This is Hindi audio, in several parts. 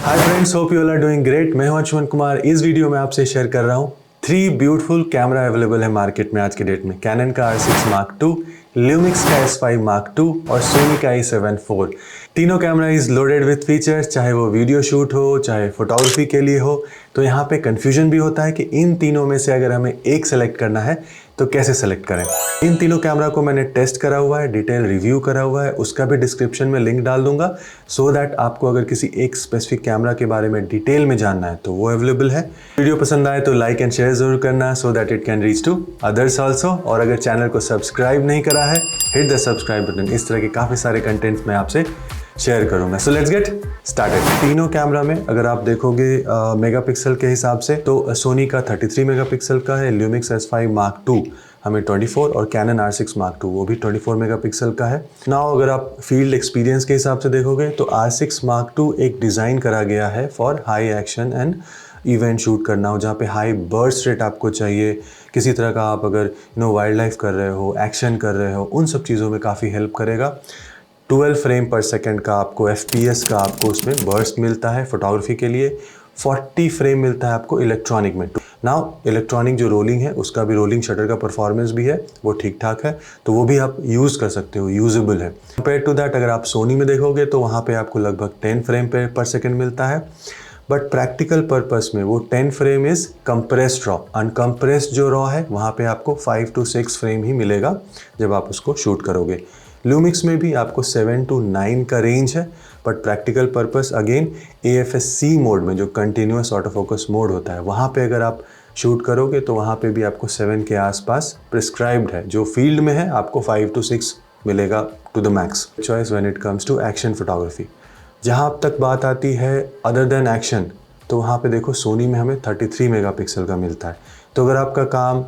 Hi friends, hope you all are doing great. मैं हूं अंशुमन कुमार। इस वीडियो में आपसे शेयर कर रहा हूं 3 ब्यूटीफुल कैमरा अवेलेबल है मार्केट में आज के डेट में। कैनन का R6 Mark II, Lumix का S5 Mark II और सोनी का A7 IV। तीनों camera is loaded with features, चाहे वो वीडियो शूट हो चाहे फोटोग्राफी के लिए हो। तो यहाँ पे कंफ्यूजन भी होता है कि इन तीनों में से अगर हमें एक सेलेक्ट करना है तो कैसे सेलेक्ट करें। इन तीनों कैमरा को मैंने टेस्ट करा हुआ है, डिटेल रिव्यू करा हुआ है, उसका भी डिस्क्रिप्शन में लिंक डाल दूंगा सो दैट आपको अगर किसी एक स्पेसिफिक कैमरा के बारे में डिटेल में जानना है तो वो अवेलेबल है। वीडियो पसंद आए तो लाइक एंड शेयर जरूर करना so that it can reach to others also. और अगर चैनल को सब्सक्राइब नहीं करा है, हिट द सब्सक्राइब बटन। इस तरह के काफ़ी सारे कंटेंट्स मैं आपसे शेयर करूंगा। So let's get started. तीनों कैमरा में अगर आप देखोगे मेगापिक्सल के हिसाब से तो सोनी का 33 मेगापिक्सल का है, ल्यूमिक्स S5 Mark II हमें 24 और कैनन R6 Mark II वो भी 24 मेगापिक्सल का है। नाउ अगर आप फील्ड एक्सपीरियंस के हिसाब से देखोगे तो R6 Mark II एक डिज़ाइन करा गया है for high action and event shoot करना हो, जहाँ पे हाई बर्स्ट रेट आपको चाहिए। किसी तरह का आप अगर वाइल्ड लाइफ कर रहे हो, एक्शन कर रहे हो, उन सब चीज़ों में काफ़ी हेल्प करेगा। 12 फ्रेम पर सेकंड का आपको FPS का आपको उसमें बर्स्ट मिलता है फोटोग्राफी के लिए। 40 फ्रेम मिलता है आपको इलेक्ट्रॉनिक में। नाउ इलेक्ट्रॉनिक जो रोलिंग है उसका भी, रोलिंग शटर का परफॉर्मेंस भी है वो ठीक ठाक है, तो वो भी आप यूज़ कर सकते हो, यूजेबल है। कंपेयर टू दैट अगर आप सोनी में देखोगे तो वहाँ पे आपको लगभग 10 फ्रेम पर सेकंड मिलता है, बट प्रैक्टिकल पर्पस में वो 10 frame is compressed raw. Uncompressed जो रॉ है वहाँ पे आपको 5 to 6 फ्रेम ही मिलेगा जब आप उसको शूट करोगे। लूमिक्स में भी आपको 7 to 9 का रेंज है, but practical purpose again AFS-C mode में जो कंटिन्यूस ऑटो फोकस मोड होता है वहाँ पे अगर आप शूट करोगे तो वहाँ पे भी आपको 7 के आसपास प्रिस्क्राइब्ड है। जो फील्ड में है आपको 5 to 6 मिलेगा to the max choice when it comes to action photography. जहाँ अब तक बात आती है अदर देन एक्शन, तो वहाँ पे देखो सोनी में हमें 33 मेगापिक्सल का मिलता है। तो अगर आपका काम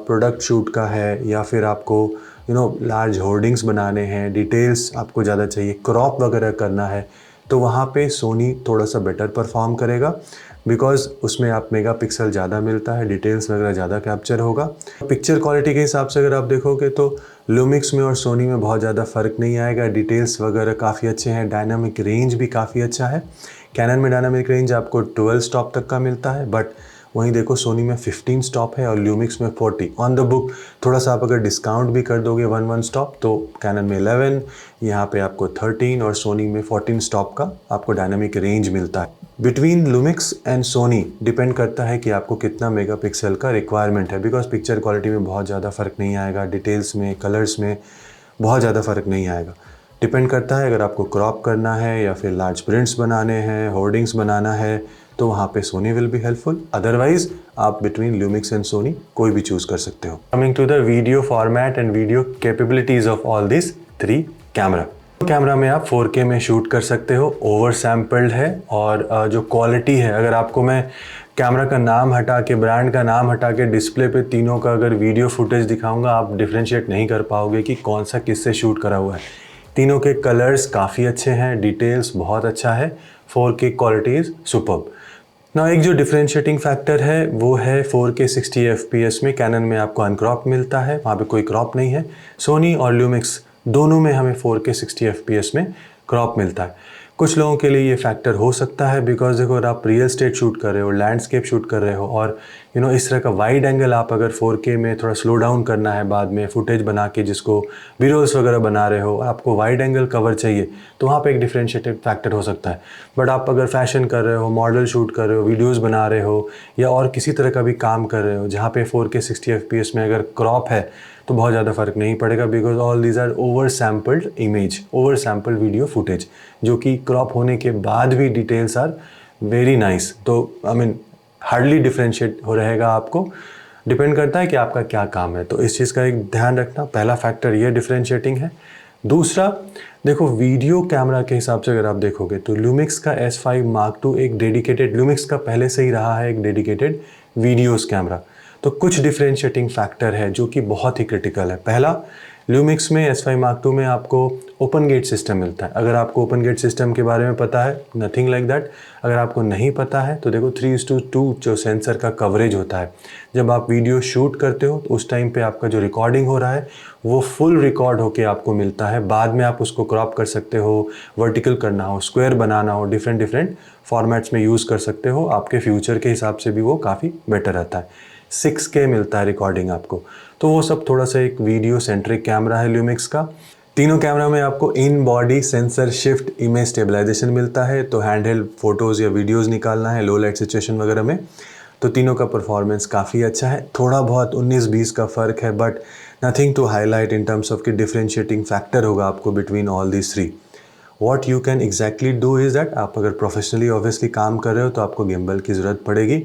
प्रोडक्ट शूट का है या फिर आपको लार्ज होर्डिंग्स बनाने हैं, डिटेल्स आपको ज़्यादा चाहिए, क्रॉप वगैरह करना है, तो वहाँ पे सोनी थोड़ा सा बेटर परफॉर्म करेगा बिकॉज उसमें आप मेगापिक्सल ज़्यादा मिलता है, डिटेल्स वगैरह ज़्यादा कैप्चर होगा। पिक्चर क्वालिटी के हिसाब से अगर आप देखोगे तो लूमिक्स में और सोनी में बहुत ज़्यादा फ़र्क नहीं आएगा। डिटेल्स वगैरह काफ़ी अच्छे हैं, डायनामिक रेंज भी काफ़ी अच्छा है। कैनन में डायनामिक रेंज आपको 12 स्टॉप तक का मिलता है, बट वहीं देखो सोनी में 15 स्टॉप है और ल्यूमिक्स में 40 ऑन द बुक। थोड़ा सा आप अगर डिस्काउंट भी कर दोगे 1 स्टॉप तो कैनन में 11, यहाँ पे आपको 13 और सोनी में 14 स्टॉप का आपको डायनामिक रेंज मिलता है। Between Lumix and Soni depend करता है कि आपको कितना मेगापिक्सल का रिक्वायरमेंट है, बिकॉज पिक्चर क्वालिटी में बहुत ज़्यादा फ़र्क नहीं आएगा, डिटेल्स में, कलर्स में बहुत ज़्यादा फ़र्क नहीं आएगा। डिपेंड करता है अगर आपको क्रॉप करना है या फिर लार्ज प्रिंट्स बनाने हैं, होर्डिंग्स बनाना है, तो वहाँ पे Sony will be helpful. Otherwise आप बिटवीन लूमिक्स एंड सोनी कोई भी चूज़ कर सकते हो। Coming to the video format and video capabilities of all this 3 camera में आप 4K में शूट कर सकते हो, ओवर सैम्पल्ड है। और जो क्वालिटी है, अगर आपको मैं कैमरा का नाम हटा के, ब्रांड का नाम हटा के डिस्प्ले पे तीनों का अगर वीडियो फुटेज दिखाऊंगा, आप डिफ्रेंशिएट नहीं कर पाओगे कि कौन सा किससे शूट करा हुआ है। तीनों के कलर्स काफ़ी अच्छे हैं, डिटेल्स बहुत अच्छा है, 4K क्वालिटी इज़ सुपर्ब। ना एक जो डिफरेंशिएटिंग फैक्टर है वो है 4K 60 FPS में कैनन में आपको अनक्रॉप मिलता है, वहाँ पे कोई क्रॉप नहीं है। सोनी और ल्यूमिक्स दोनों में हमें 4K 60 FPS में क्रॉप मिलता है। कुछ लोगों के लिए ये फैक्टर हो सकता है बिकॉज देखो अगर आप रियल स्टेट शूट कर रहे हो, लैंडस्केप शूट कर रहे हो और इस तरह का वाइड एंगल आप अगर 4K में थोड़ा स्लो डाउन करना है बाद में फुटेज बना के, जिसको वीडियोस वगैरह बना रहे हो, आपको वाइड एंगल कवर चाहिए, तो वहाँ पे एक डिफरेंशिएटिंग फैक्टर हो सकता है। बट आप अगर फैशन कर रहे हो, मॉडल शूट कर रहे हो, वीडियोज़ बना रहे हो या और किसी तरह का भी काम कर रहे हो जहाँ पे 4K 60 FPS में अगर क्रॉप है तो बहुत ज़्यादा फ़र्क नहीं पड़ेगा because all these are over sampled image, over sampled video footage, जो कि क्रॉप होने के बाद भी डिटेल्स आर वेरी नाइस। तो हार्डली डिफरेंशिएट हो रहेगा आपको। डिपेंड करता है कि आपका क्या काम है, तो इस चीज़ का एक ध्यान रखना। पहला फैक्टर ये डिफरेंशिएटिंग है। दूसरा देखो वीडियो कैमरा के हिसाब से अगर आप देखोगे तो लूमिक्स का S5 Mark II एक डेडिकेटेड, लूमिक्स का पहले से ही रहा है एक डेडिकेटेड वीडियोस कैमरा, तो कुछ डिफरेंशिएटिंग फैक्टर है जो कि बहुत ही क्रिटिकल है। पहला, ल्यूमिक्स में S5 Mark II में आपको ओपन गेट सिस्टम मिलता है। अगर आपको ओपन गेट सिस्टम के बारे में पता है, नथिंग लाइक दैट। अगर आपको नहीं पता है तो देखो 3:2 जो सेंसर का कवरेज होता है, जब आप वीडियो शूट करते हो तो उस टाइम पे आपका जो रिकॉर्डिंग हो रहा है वो फुल रिकॉर्ड होके आपको मिलता है। बाद में आप उसको क्रॉप कर सकते हो, वर्टिकल करना हो, स्क्वायर बनाना हो, डिफरेंट डिफरेंट फॉर्मेट्स में यूज़ कर सकते हो। आपके फ्यूचर के हिसाब से भी वो काफ़ी बेटर रहता है। 6K मिलता है रिकॉर्डिंग आपको। तो वो सब थोड़ा सा एक वीडियो सेंट्रिक कैमरा है ल्यूमिक्स का। तीनों कैमरा में आपको in body sensor shift image stabilization मिलता है। तो हैंडहेल्ड फोटोज़ या वीडियोज़ निकालना है लो लाइट सिचुएशन वगैरह में, तो तीनों का परफॉर्मेंस काफ़ी अच्छा है। थोड़ा बहुत 19-20 का फ़र्क है, but nothing to highlight in terms of कि डिफरेंशिएटिंग फैक्टर होगा आपको between all these three. What you can exactly do is that, आप अगर प्रोफेशनली ऑब्वियसली काम कर रहे हो तो आपको गिम्बल की ज़रूरत पड़ेगी।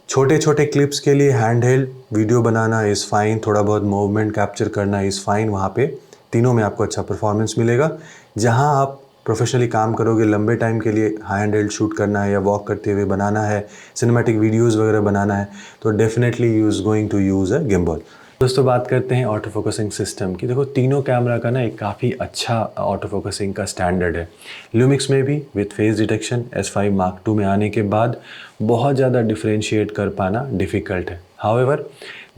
छोटे छोटे क्लिप्स के लिए handheld video banana is fine, थोड़ा बहुत मूवमेंट कैप्चर करना इज़ फाइन। वहाँ पे तीनों में आपको अच्छा परफॉर्मेंस मिलेगा। जहाँ आप प्रोफेशनली काम करोगे, लंबे टाइम के लिए हैंडहेल्ड शूट करना है या वॉक करते हुए बनाना है, सिनेमैटिक वीडियोज़ वगैरह बनाना है, तो definitely you is going to use a gimbal. दोस्तों बात करते हैं ऑटो फोकसिंग सिस्टम की। देखो तीनों कैमरा का ना एक काफ़ी अच्छा ऑटो फोकसिंग का स्टैंडर्ड है। ल्यूमिक्स में भी with face detection S5 Mark II में आने के बाद बहुत ज़्यादा डिफरेंशिएट कर पाना डिफ़िकल्ट है। हाउएवर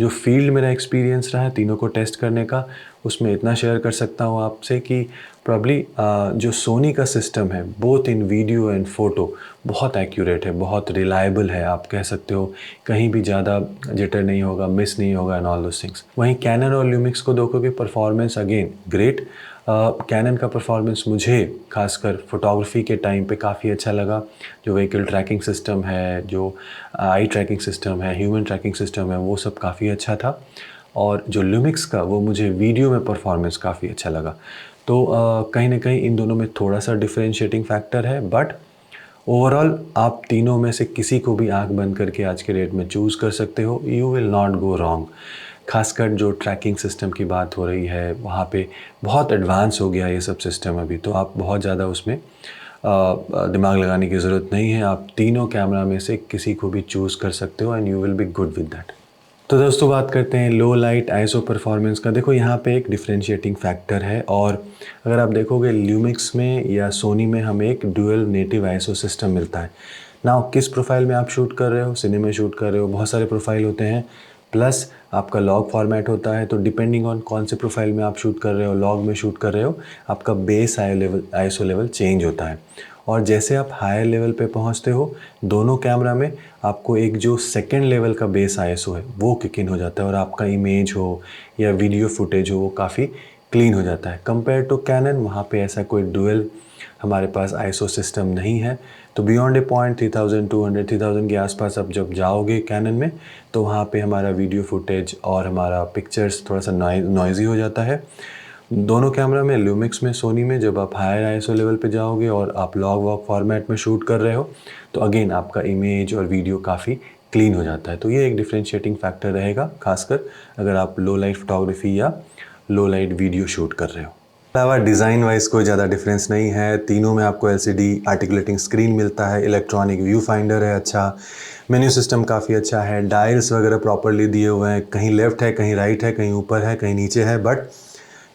जो फील्ड मेरा एक्सपीरियंस रहा है तीनों को टेस्ट करने का, उसमें इतना शेयर कर सकता हूँ आपसे कि प्रॉब्ली जो सोनी का सिस्टम है both in video and photo बहुत एक्यूरेट है, बहुत रिलायबल है। आप कह सकते हो कहीं भी ज़्यादा जिटर नहीं होगा, मिस नहीं होगा एंड ऑल दोस थिंग्स। वहीं कैनन और ल्यूमिक्स को देखोगे परफॉर्मेंस अगेन ग्रेट। कैनन का परफॉर्मेंस मुझे खासकर फोटोग्राफी के टाइम पे काफ़ी अच्छा लगा। जो व्हीकल ट्रैकिंग सिस्टम है, जो आई ट्रैकिंग सिस्टम है, ह्यूमन ट्रैकिंग सिस्टम है, वो सब काफ़ी अच्छा था। और जो ल्यूमिक्स का वो मुझे वीडियो में परफॉर्मेंस काफ़ी अच्छा लगा। तो कहीं ना कहीं इन दोनों में थोड़ा सा डिफरेंशिएटिंग फैक्टर है, बट ओवरऑल आप तीनों में से किसी को भी आंख बंद करके आज के डेट में चूज़ कर सकते हो। You will not go wrong. खासकर जो ट्रैकिंग सिस्टम की बात हो रही है वहाँ पे बहुत एडवांस हो गया ये सब सिस्टम अभी, तो आप बहुत ज़्यादा उसमें दिमाग लगाने की ज़रूरत नहीं है। आप तीनों कैमरा में से किसी को भी चूज़ कर सकते हो and you will be good with that. तो दोस्तों बात करते हैं लो लाइट आईएसओ परफॉर्मेंस का। देखो यहाँ पे एक डिफरेंशिएटिंग फैक्टर है, और अगर आप देखोगे ल्यूमिक्स में या सोनी में हमें एक ड्यूअल नेटिव आईएसओ सिस्टम मिलता है ना। किस प्रोफाइल में आप शूट कर रहे हो, सिनेमा शूट कर रहे हो, बहुत सारे प्रोफाइल होते हैं, प्लस आपका लॉग फॉर्मेट होता है। तो डिपेंडिंग ऑन कौन से प्रोफाइल में आप शूट कर रहे हो, लॉग में शूट कर रहे हो, आपका बेस आईएसओ लेवल चेंज होता है। और जैसे आप हायर लेवल पे पहुंचते हो दोनों कैमरा में, आपको एक जो सेकेंड लेवल का बेस आईएसओ है वो किक इन हो जाता है, और आपका इमेज हो या वीडियो फुटेज हो वो काफ़ी क्लीन हो जाता है। कंपेयर टू कैनन, वहाँ पे ऐसा कोई डुअल हमारे पास आईएसओ सिस्टम नहीं है। तो बियॉन्ड ए पॉइंट 3200 3000 के आसपास आप जब जाओगे कैनन में, तो वहाँ पे हमारा वीडियो फुटेज और हमारा पिक्चर्स थोड़ा सा नॉइज़ी हो जाता है। दोनों कैमरा में, ल्यूमिक्स में, सोनी में, जब आप हायर आईएसओ लेवल पे जाओगे और आप लॉग वॉग फॉर्मेट में शूट कर रहे हो तो अगेन आपका इमेज और वीडियो काफ़ी क्लीन हो जाता है। तो ये एक डिफरेंशिएटिंग फैक्टर रहेगा, खासकर अगर आप लो लाइट फोटोग्राफी या लो लाइट वीडियो शूट कर रहे हो। अलावा डिज़ाइन वाइज कोई ज़्यादा डिफरेंस नहीं है। तीनों में आपको LCD आर्टिकुलेटिंग स्क्रीन मिलता है, इलेक्ट्रॉनिक व्यू फाइंडर है अच्छा, मेन्यू सिस्टम काफ़ी अच्छा है, डायल्स वगैरह प्रॉपरली दिए हुए हैं, कहीं लेफ्ट है, कहीं राइट है, कहीं ऊपर है, कहीं नीचे है, but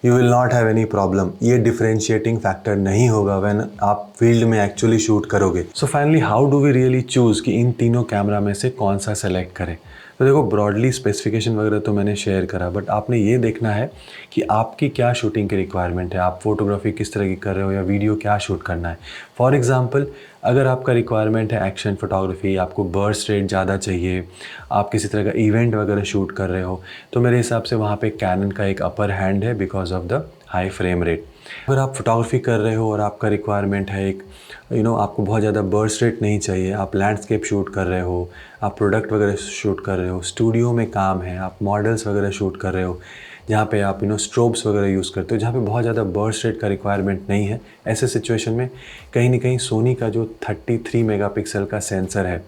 you will not have any problem. ये डिफरेंशिएटिंग फैक्टर नहीं होगा व्हेन आप फील्ड में एक्चुअली शूट करोगे। So finally how do we really choose कि इन तीनों कैमरा में से कौन सा सेलेक्ट करें। तो देखो ब्रॉडली स्पेसिफिकेशन वगैरह तो मैंने शेयर करा, बट आपने ये देखना है कि आपकी क्या शूटिंग की रिक्वायरमेंट है, आप फोटोग्राफी किस तरह की कर रहे हो या वीडियो क्या शूट करना है। फॉर एग्जांपल अगर आपका रिक्वायरमेंट है एक्शन फोटोग्राफी, आपको बर्स्ट रेट ज़्यादा चाहिए, आप किसी तरह का इवेंट वगैरह शूट कर रहे हो, तो मेरे हिसाब से वहाँ पे कैनन का एक अपर हैंड है because of the high frame rate. अगर आप फोटोग्राफी कर रहे हो और आपका रिक्वायरमेंट है एक आपको बहुत ज़्यादा बर्स्ट रेट नहीं चाहिए, आप लैंडस्केप शूट कर रहे हो, आप प्रोडक्ट वगैरह शूट कर रहे हो, स्टूडियो में काम है, आप मॉडल्स वगैरह शूट कर रहे हो, जहाँ पे आप स्ट्रोब्स वगैरह यूज़ करते हो, जहाँ पे बहुत ज़्यादा बर्स्ट रेट का रिक्वायरमेंट नहीं है, ऐसे सिचुएशन में कहीं ना कहीं सोनी का जो 33 मेगापिक्सल का सेंसर है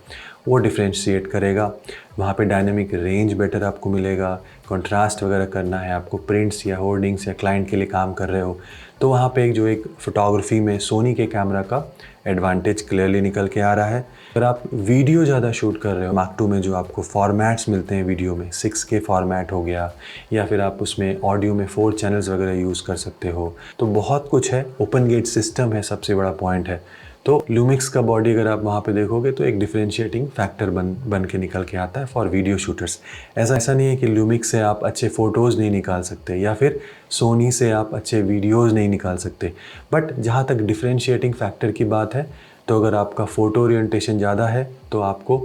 वो डिफ्रेंशिएट करेगा। वहाँ पे डायनेमिक रेंज बेटर आपको मिलेगा, कंट्रास्ट वगैरह करना है आपको, प्रिंट्स या होर्डिंग्स या क्लाइंट के लिए काम कर रहे हो, तो वहाँ पे एक फोटोग्राफी में सोनी के कैमरा का एडवांटेज क्लियरली निकल के आ रहा है। अगर आप वीडियो ज़्यादा शूट कर रहे हो Mark II में, जो आपको फॉर्मेट्स मिलते हैं वीडियो में, 6K फॉर्मेट हो गया, या फिर आप उसमें ऑडियो में 4 चैनल्स वगैरह यूज़ कर सकते हो, तो बहुत कुछ है। ओपन गेट सिस्टम है, सबसे बड़ा पॉइंट है। तो लूमिक्स का बॉडी अगर आप वहाँ पे देखोगे तो एक डिफरेंशिएटिंग फैक्टर बन के निकल के आता है फॉर वीडियो शूटर्स। ऐसा नहीं है कि लूमिक्स से आप अच्छे फ़ोटोज़ नहीं निकाल सकते, या फिर सोनी से आप अच्छे वीडियोज़ नहीं निकाल सकते। बट जहाँ तक डिफरेंशिएटिंग फैक्टर की बात है, तो अगर आपका फ़ोटो ओरिएंटेशन ज़्यादा है तो आपको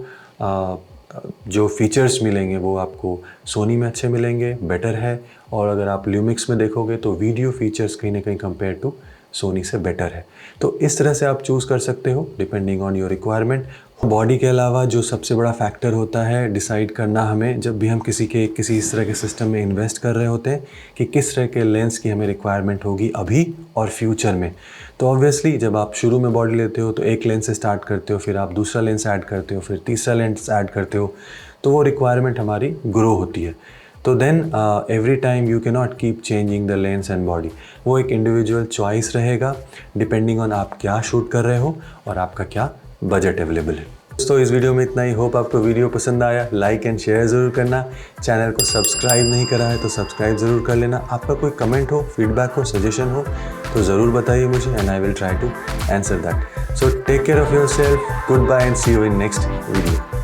जो फीचर्स मिलेंगे वो आपको सोनी में अच्छे मिलेंगे, बेटर है। और अगर आप लूमिक्स में देखोगे तो वीडियो फीचर्स कहीं ना कहीं कंपेयर टू सोनी से बेटर है। तो इस तरह से आप चूज़ कर सकते हो depending on your requirement. Body के अलावा जो सबसे बड़ा फैक्टर होता है डिसाइड करना हमें, जब भी हम किसी इस तरह के सिस्टम में इन्वेस्ट कर रहे होते हैं, कि किस तरह के लेंस की हमें रिक्वायरमेंट होगी अभी और फ्यूचर में। तो ऑब्वियसली जब आप शुरू में बॉडी लेते हो तो एक लेंस से स्टार्ट करते हो, फिर आप दूसरा लेंस ऐड करते हो, फिर तीसरा लेंस ऐड करते हो, तो वो रिक्वायरमेंट हमारी ग्रो होती है। तो then every time you can not keep changing the lens and body. वो एक इंडिविजुअल चॉइस रहेगा डिपेंडिंग ऑन आप क्या शूट कर रहे हो और आपका क्या बजट अवेलेबल है। दोस्तों इस वीडियो में इतना ही। होप आपको वीडियो पसंद आया। लाइक एंड शेयर ज़रूर करना। चैनल को सब्सक्राइब नहीं करा है तो सब्सक्राइब ज़रूर कर लेना। आपका कोई कमेंट हो, फीडबैक हो, सजेशन हो तो ज़रूर बताइए मुझे, and I will try to answer that. So take care of yourself, good bye and see you in next video.